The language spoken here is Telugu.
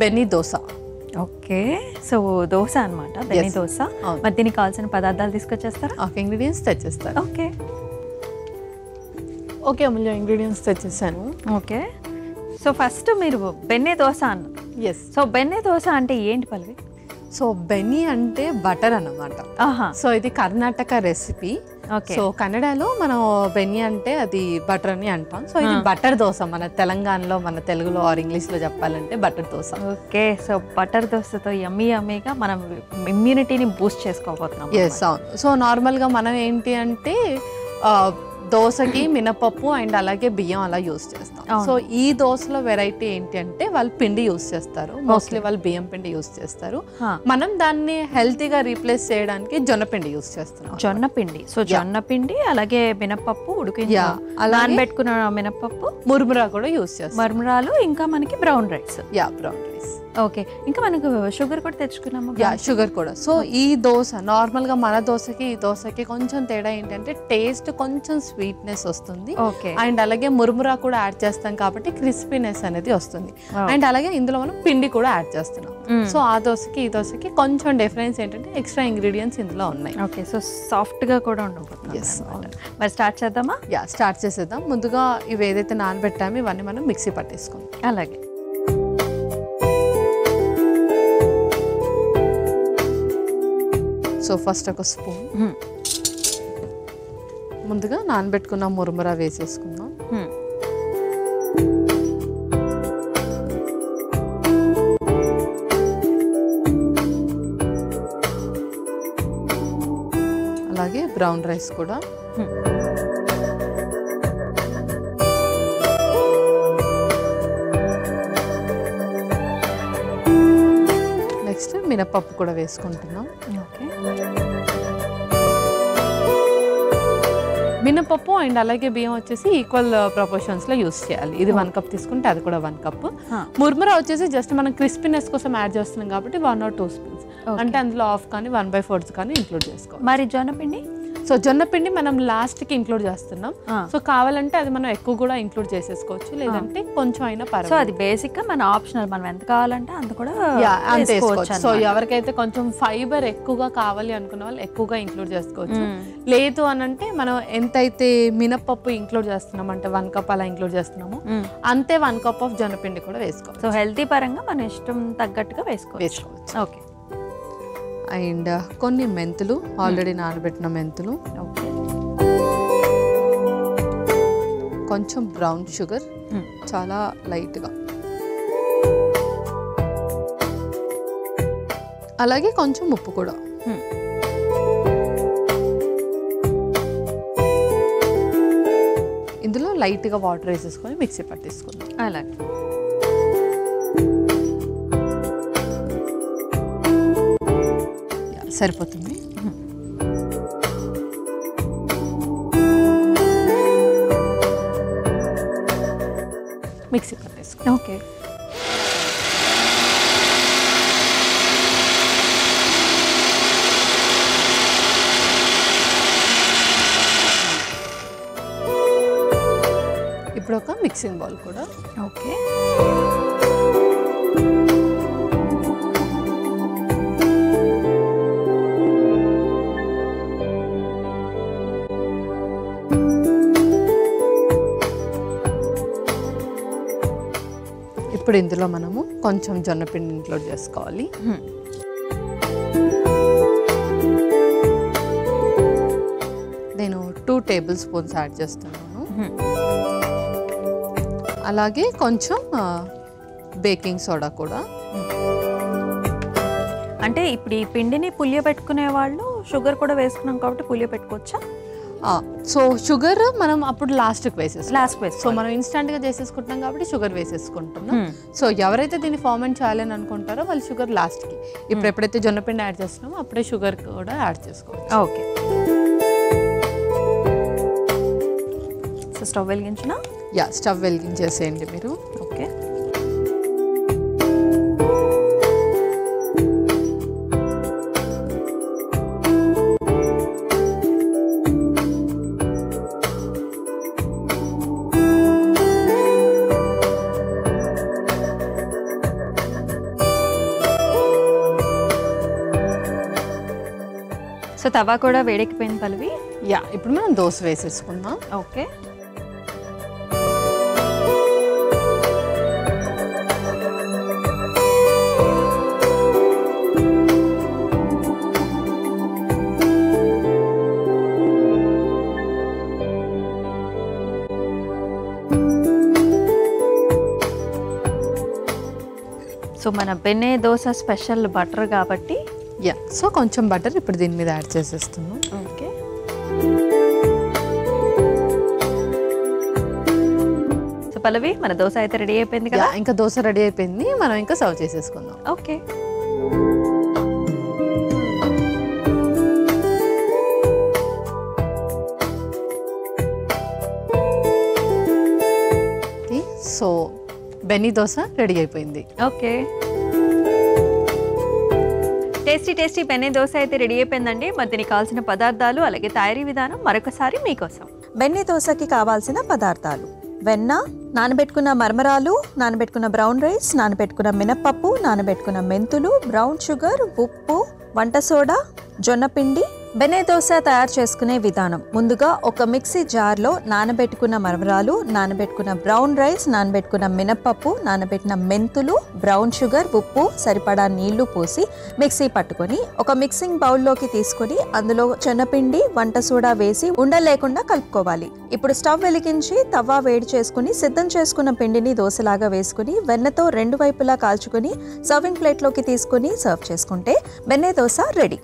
Benny dosa. Okay, so dosa అనమాట, బెన్నీ దోశ. మరి దీనికి కావాల్సిన పదార్థాలు తీసుకొచ్చేస్తారా? ఇంగ్రీడియంట్స్ తెచ్చేస్తారు. ఓకే ఓకే అమూల్య, ఇంగ్రీడియంట్స్ తెచ్చేసాను. ఓకే, సో ఫస్ట్ మీరు బెన్నీ దోశ అన్న. ఎస్. సో బెన్నీ దోశ అంటే ఏంటి పల్లవి? సో బెన్నీ అంటే బటర్ అన్నమాట. సో ఇది కర్ణాటక రెసిపీ. సో కన్నడలో మనం బెన్నీ అంటే అది బటర్ అని అంటాం. సో ఇది బటర్ దోశ, మన తెలంగాణలో, మన తెలుగులో ఆర్ ఇంగ్లీష్లో చెప్పాలంటే butter dosa. Okay, so butter దోశతో యమ్మీగా మనం ఇమ్యూనిటీని బూస్ట్ చేసుకోబోతున్నాం. ఎస్, అవును. సో నార్మల్గా మనం ఏంటి అంటే దోశకి మినపప్పు అండ్ అలాగే బియ్యం అలా యూస్ చేస్తాం. సో ఈ దోశలో వెరైటీ ఏంటి అంటే వాళ్ళు పిండి యూస్ చేస్తారు, మోస్ట్లీ వాళ్ళు బియ్యం పిండి యూస్ చేస్తారు. మనం దాన్ని హెల్తీగా రీప్లేస్ చేయడానికి జొన్న పిండి యూస్ చేస్తున్నాం. జొన్న పిండి, సో జొన్న పిండి అలాగే మినపప్పు ఉడికించి నానబెట్టుకున్న మినపప్పు, మురుమురా కూడా యూస్ చేస్తాం. మరుమురాలు, ఇంకా మనకి brown rice. Brown rice. Okay, ఇంకా మనకు షుగర్ కూడా తెచ్చుకున్నాము. షుగర్ కూడా. సో ఈ దోశ నార్మల్గా మన దోశకి ఈ దోశకి కొంచెం తేడా ఏంటంటే టేస్ట్ కొంచెం స్వీట్నెస్ వస్తుంది. అండ్ అలాగే మురుమురా కూడా యాడ్ చేస్తాం కాబట్టి క్రిస్పీనెస్ అనేది వస్తుంది. అండ్ అలాగే ఇందులో మనం పిండి కూడా యాడ్ చేస్తున్నాం. సో ఆ దోశకి ఈ దోశకి కొంచెం డిఫరెన్స్ ఏంటంటే ఎక్స్ట్రా ఇంగ్రీడియంట్స్ ఇందులో ఉన్నాయి. ఓకే, సో సాఫ్ట్ గా కూడా ఉండబోతుంది. మరి స్టార్ట్ చేద్దామా? స్టార్ట్ చేసేద్దాం. ముందుగా ఇవి ఏదైతే నానబెట్టామో ఇవన్నీ మనం మిక్సీ పట్టేసుకుందాం. అలాగే. సో ఫస్ట్ ఒక స్పూన్ ముందుగా నానబెట్టుకున్న మురుమురా వేసేసుకుందాం. అలాగే బ్రౌన్ రైస్ కూడా. నెక్స్ట్ మినపప్పు కూడా వేసుకుంటున్నాం. మినపప్పు అండ్ అలాగే బియ్యం వచ్చేసి ఈక్వల్ ప్రపోర్షన్స్ లో యూస్ చేయాలి. ఇది 1 కప్ తీసుకుంటే అది కూడా 1 కప్. ముర్మురా వచ్చేసి జస్ట్ మనం క్రిస్పీనెస్ కోసం యాడ్ చేస్తున్నాం కాబట్టి 1 or 2 స్పూన్స్, అంటే అందులో హాఫ్ కానీ 1/4 కానీ ఇంక్లూడ్ చేసుకోవాలి. మరి జొన్నపిండి? సో జొన్నపిండి మనం లాస్ట్కి ఇంక్లూడ్ చేస్తున్నాం. సో కావాలంటే అది మనం ఎక్కువ కూడా ఇంక్లూడ్ చేసేసుకోవచ్చు, లేదంటే కొంచెం అయినా పర్వాలేదు. సో అది బేసిక్గా మన ఆప్షనల్, మనం ఎంత కావాలంటే అంత కూడా వేసుకోవచ్చు. సో ఎవరికైతే కొంచెం ఫైబర్ ఎక్కువగా కావాలి అనుకున్న వాళ్ళు ఎక్కువగా ఇంక్లూడ్ చేసుకోవచ్చు. లేదు అని అంటే మనం ఎంతైతే మినపప్పు ఇంక్లూడ్ చేస్తున్నాం అంటే 1 కప్ అలా ఇంక్లూడ్ చేస్తున్నామో అంతే 1 కప్ ఆఫ్ జొన్నపిండి కూడా వేసుకోవచ్చు. సో హెల్తీ పరంగా మన ఇష్టం తగ్గట్టుగా వేసుకోవచ్చు. ఓకే. అండ్ కొన్ని మెంతులు, ఆల్రెడీ నానబెట్టిన మెంతులు, కొంచెం బ్రౌన్ షుగర్ చాలా లైట్గా, అలాగే కొంచెం ఉప్పు కూడా. ఇందులో లైట్గా వాటర్ వేసేసుకొని మిక్సీ పట్టేసుకుందాం. అలాగే. సరిపోతుంది. మిక్సీ పట్టేసుకుందాం. ఓకే. ఇప్పుడు ఒక మిక్సింగ్ బౌల్ కూడా. ఓకే. ఇప్పుడు ఇందులో మనము కొంచెం జొన్నపిండి ఇంక్లూడ్ చేసుకోవాలి. నేను 2 టేబుల్ స్పూన్స్ యాడ్ చేస్తున్నాను. అలాగే కొంచెం బేకింగ్ సోడా కూడా. అంటే ఇప్పుడు ఈ పిండిని పులియబెట్టుకునే వాళ్ళు షుగర్ కూడా వేసుకున్నాం కాబట్టి పులియబెట్టుకోవచ్చా? సో షుగర్ మనం అప్పుడు లాస్ట్కి వేసేస్తాం. సో మనం ఇన్స్టెంట్గా చేసేసుకుంటున్నాం కాబట్టి షుగర్ వేసేసుకుంటున్నాం. సో ఎవరైతే దీన్ని ఫార్మెంట్ చేయాలని అనుకుంటారో వాళ్ళు షుగర్ లాస్ట్కి, ఇప్పుడు ఎప్పుడైతే జొన్నపిండి యాడ్ చేస్తున్నామో అప్పుడే షుగర్ కూడా యాడ్ చేసుకోవచ్చు. ఓకే. సో స్టవ్ వెలిగించిన? స్టవ్ వెలిగించేసేయండి మీరు. ఓకే. సో తవా కూడా వేడెక్కిపోయింది పల్లవి. యా, ఇప్పుడు మనం దోశ వేసేసుకుందాం. ఓకే. సో మన బెన్నె దోశ స్పెషల్ బటర్ కాబట్టి యా, సో కొంచెం బటర్ ఇప్పుడు దీని మీద యాడ్ చేసేస్తున్నాం. ఓకే. సో పల్లవి మన దోశ అయితే రెడీ అయిపోయింది కదా. ఇంకా దోశ రెడీ అయిపోయింది, మనం ఇంకా సర్వ్ చేసేసుకుందాం. Okay. So benne dosa ready అయిపోయింది. Okay. Tasty tasty benne dosa అయితే రెడీ అయిపోయిందండి. మరి దీనికి కావాల్సిన పదార్థాలు అలాగే తయారీ విధానం మరొకసారి మీకోసం. బెన్నె దోశకి కావాల్సిన పదార్థాలు: వెన్న, నానబెట్టుకున్న మరమరాలు, నానబెట్టుకున్న బ్రౌన్ రైస్, నానబెట్టుకున్న మినపప్పు, నానబెట్టుకున్న మెంతులు, బ్రౌన్ షుగర్, ఉప్పు, వంట సోడా, జొన్నపిండి. బెన్నె దోశ తయారు చేసుకునే విధానం: ముందుగా ఒక మిక్సీ జార్లో నానబెట్టుకున్న మరమరాలు, నానబెట్టుకున్న బ్రౌన్ రైస్, నానబెట్టుకున్న మినపప్పు, నానబెట్టిన మెంతులు, బ్రౌన్ షుగర్, ఉప్పు, సరిపడా నీళ్లు పోసి మిక్సీ పట్టుకొని ఒక మిక్సింగ్ బౌల్లోకి తీసుకొని అందులో జొన్నపిండి, వంట సోడా వేసి ఉండలేకుండా కలుపుకోవాలి. ఇప్పుడు స్టవ్ వెలిగించి తవ్వ వేడి చేసుకుని సిద్ధం చేసుకున్న పిండిని దోశలాగా వేసుకుని వెన్నతో రెండు వైపులా కాల్చుకొని సర్వింగ్ ప్లేట్లోకి తీసుకుని సర్వ్ చేసుకుంటే బెన్నె దోశ రెడీ.